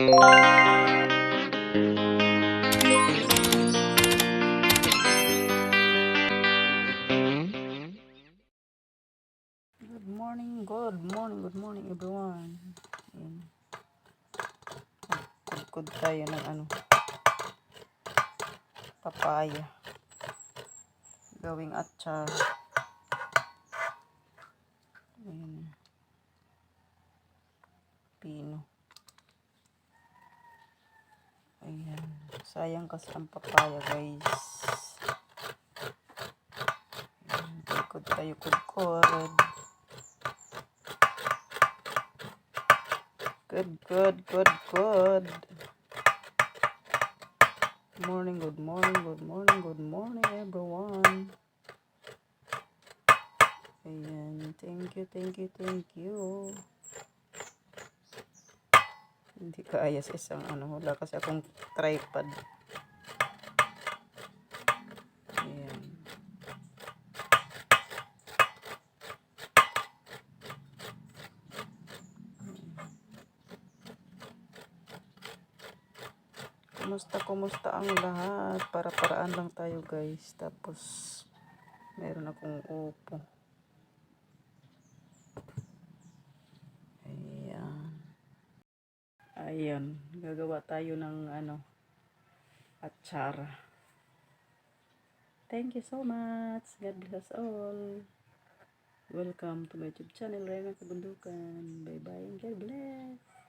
Good morning everyone. Ayan. Kudkod tayo ng papaya. Gawing atchar. Ayan. Pino. Ayan. Sayang kasi ang papaya, guys. Ayan. Kudkod tayo, kudkod. Good. Good morning everyone. Ayan, thank you. Hindi kaya sa isang wala kasi akong tripod. Ayan. Kumusta ang lahat? Para-paraan lang tayo, guys. Tapos meron akong upo. Ayan, gagawa tayo ng atsara. Thank you so much. God bless all. Welcome to my YouTube channel, Reyna Kabundukan. Bye bye and God bless.